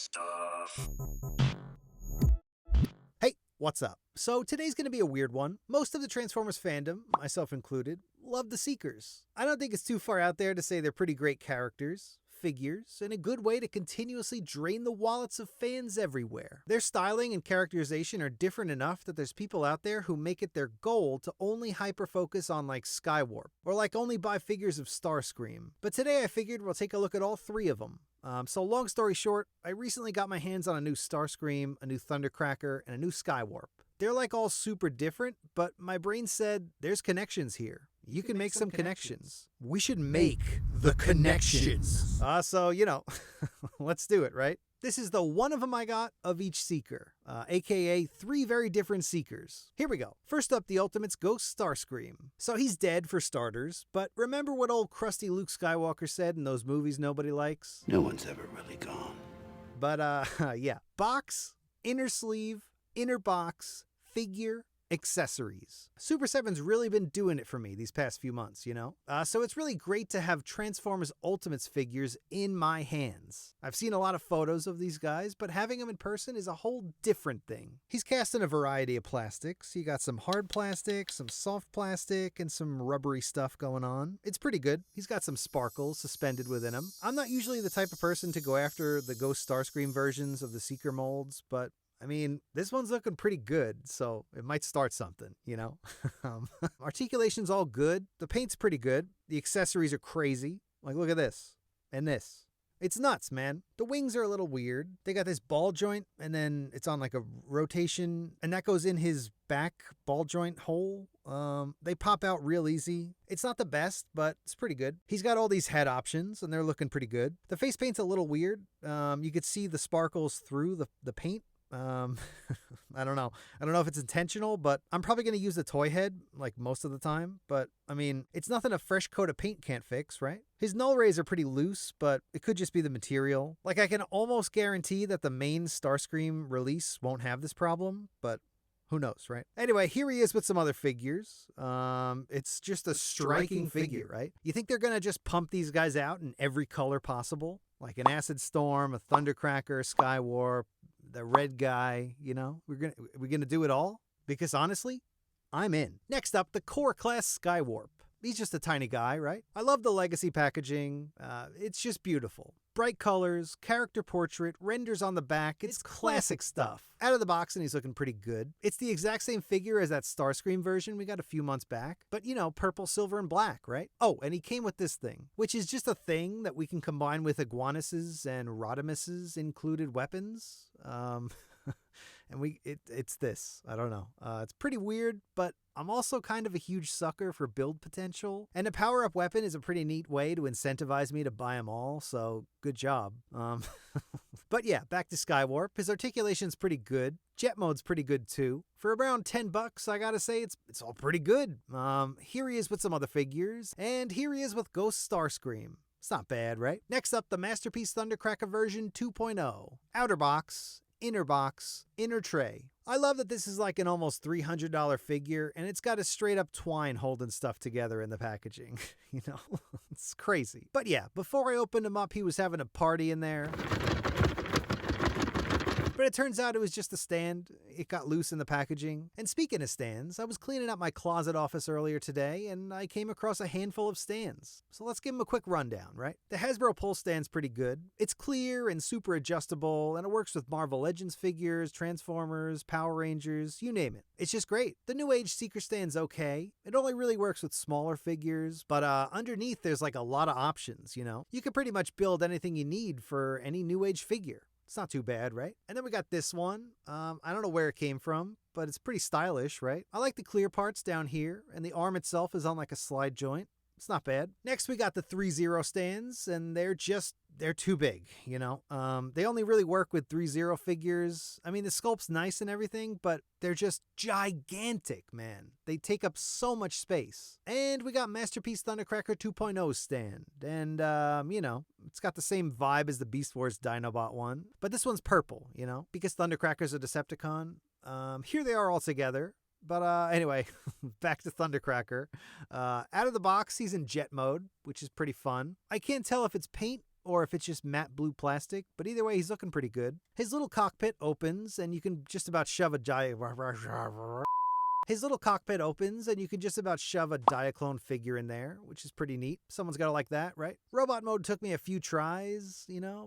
Nistuff. Hey, what's up? So today's going to be a weird one. Most of the Transformers fandom, myself included, love the Seekers. I don't think it's too far out there to say they're pretty great characters, figures, and a good way to continuously drain the wallets of fans everywhere. Their styling and characterization are different enough that there's people out there who make it their goal to only hyper-focus on like Skywarp, or like only buy figures of Starscream. But today I figured we'll take a look at all three of them. So long story short, I recently got my hands on a new Starscream, a new Thundercracker, and a new Skywarp. They're like all super different, but my brain said there's connections here. You can make some connections. We should make the connections. So, let's do it, right? This is the one of them I got of each Seeker, aka three very different Seekers. Here we go. First up, the Ultimate's Ghost Starscream. So he's dead for starters, but remember what old crusty Luke Skywalker said in those movies nobody likes? No one's ever really gone. But, yeah. Box, inner sleeve, inner box, figure, accessories. Super 7's really been doing it for me these past few months, So it's really great to have Transformers Ultimates figures in my hands. I've seen a lot of photos of these guys, but having them in person is a whole different thing. He's cast in a variety of plastics. You got some hard plastic, some soft plastic, and some rubbery stuff going on. It's pretty good. He's got some sparkles suspended within him. I'm not usually the type of person to go after the Ghost Starscream versions of the Seeker molds, but I mean, this one's looking pretty good, so it might start something, Articulation's all good. The paint's pretty good. The accessories are crazy. Like, look at this. And this. It's nuts, man. The wings are a little weird. They got this ball joint, and then it's on like a rotation, and that goes in his back ball joint hole. They pop out real easy. It's not the best, but it's pretty good. He's got all these head options, and they're looking pretty good. The face paint's a little weird. You could see the sparkles through the paint. I don't know. I don't know if it's intentional, but I'm probably going to use the toy head like most of the time. But I mean, it's nothing a fresh coat of paint can't fix, right? His null rays are pretty loose, but it could just be the material. Like, I can almost guarantee that the main Starscream release won't have this problem, but who knows, right? Anyway, here he is with some other figures. It's just a striking figure, right? You think they're going to just pump these guys out in every color possible? Like an Acid Storm, a Thundercracker, Skywarp, the red guy, We're gonna do it all? Because honestly, I'm in. Next up, the Core Class Skywarp. He's just a tiny guy, right? I love the legacy packaging. It's just beautiful. Bright colors, character portrait, renders on the back. It's classic stuff. Out of the box, and he's looking pretty good. It's the exact same figure as that Starscream version we got a few months back. But, purple, silver, and black, right? Oh, and he came with this thing, which is just a thing that we can combine with Iguanuses and Rodimus's included weapons. And it's this. I don't know. It's pretty weird, but I'm also kind of a huge sucker for build potential. And a power-up weapon is a pretty neat way to incentivize me to buy them all, so good job. But yeah, back to Skywarp. His articulation's pretty good. Jet mode's pretty good too. For around $10, I gotta say it's all pretty good. Here he is with some other figures, and here he is with Ghost Starscream. It's not bad, right? Next up, the Masterpiece Thundercracker version 2.0. Outer box, inner tray. I love that this is like an almost $300 figure, and it's got a straight up twine holding stuff together in the packaging. It's crazy. But yeah, before I opened him up, he was having a party in there. But it turns out it was just a stand. It got loose in the packaging. And speaking of stands, I was cleaning up my closet office earlier today, and I came across a handful of stands. So let's give them a quick rundown, right? The Hasbro Pulse stand's pretty good. It's clear and super adjustable, and it works with Marvel Legends figures, Transformers, Power Rangers, you name it. It's just great. The New Age Seeker stand's okay. It only really works with smaller figures, but underneath there's like a lot of options, You can pretty much build anything you need for any New Age figure. It's not too bad, right? And then we got this one. I don't know where it came from, but it's pretty stylish, right? I like the clear parts down here, and the arm itself is on like a slide joint. It's not bad. Next, we got the 3-0 stands, and they're too big, They only really work with 3-0 figures. I mean, the sculpt's nice and everything, but they're just gigantic, man. They take up so much space. And we got Masterpiece Thundercracker 2.0 stand. And, it's got the same vibe as the Beast Wars Dinobot one. But this one's purple, because Thundercracker's a Decepticon. Here they are all together. But anyway, back to Thundercracker. Out of the box, he's in jet mode, which is pretty fun. I can't tell if it's paint or if it's just matte blue plastic, but either way, he's looking pretty good. His little cockpit opens, and you can just about shove a Diaclone figure in there, which is pretty neat. Someone's got to like that, right? Robot mode took me a few tries,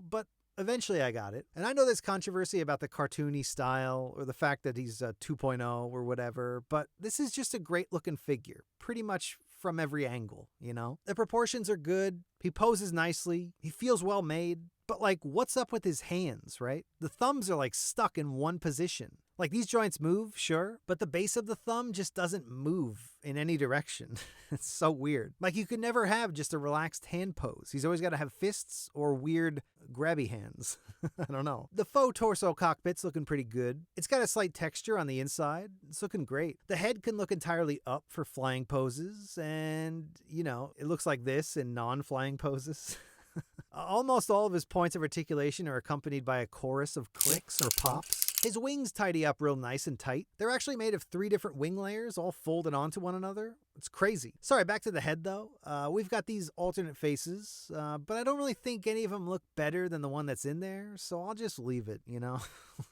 but eventually I got it. And I know there's controversy about the cartoony style or the fact that he's 2.0 or whatever, but this is just a great looking figure, pretty much from every angle, The proportions are good. He poses nicely. He feels well made. But what's up with his hands, right? The thumbs are stuck in one position. These joints move, sure, but the base of the thumb just doesn't move in any direction. It's so weird. You could never have just a relaxed hand pose. He's always got to have fists or weird grabby hands. I don't know. The faux torso cockpit's looking pretty good. It's got a slight texture on the inside. It's looking great. The head can look entirely up for flying poses, and, it looks like this in non-flying poses. Almost all of his points of articulation are accompanied by a chorus of clicks or pops. His wings tidy up real nice and tight. They're actually made of 3 different wing layers all folded onto one another. It's crazy. Sorry, back to the head though. We've got these alternate faces, but I don't really think any of them look better than the one that's in there, so I'll just leave it,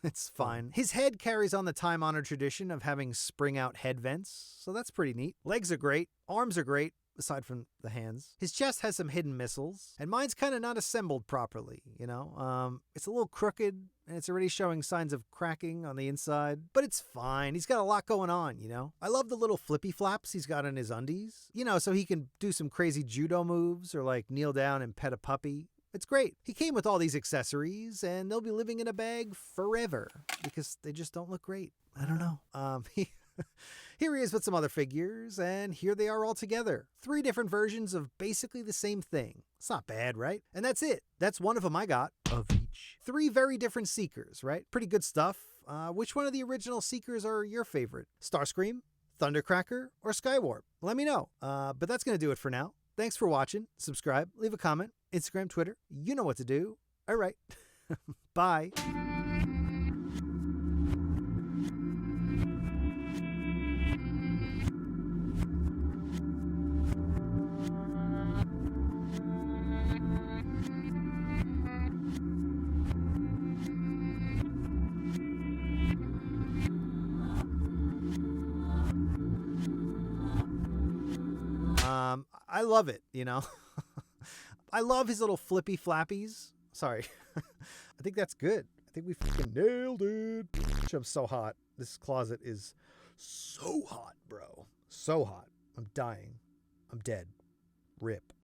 It's fine. His head carries on the time-honored tradition of having spring-out head vents, so that's pretty neat. Legs are great. Arms are great. Aside from the hands. His chest has some hidden missiles, and mine's kind of not assembled properly, It's a little crooked, and it's already showing signs of cracking on the inside, but it's fine. He's got a lot going on, I love the little flippy flaps he's got on his undies, so he can do some crazy judo moves or kneel down and pet a puppy. It's great. He came with all these accessories, and they'll be living in a bag forever because they just don't look great. I don't know. Here he is with some other figures, and here they are all together. 3 different versions of basically the same thing. It's not bad, right? And that's it. That's one of them I got. Of each. 3 very different Seekers, right? Pretty good stuff. Which one of the original Seekers are your favorite? Starscream, Thundercracker, or Skywarp? Let me know. But that's going to do it for now. Thanks for watching. Subscribe, leave a comment, Instagram, Twitter. You know what to do. All right. Bye. I love it, I love his little flippy flappies. Sorry. I think that's good. I think we fucking nailed it. I'm so hot. This closet is so hot, bro. So hot. I'm dying. I'm dead. RIP.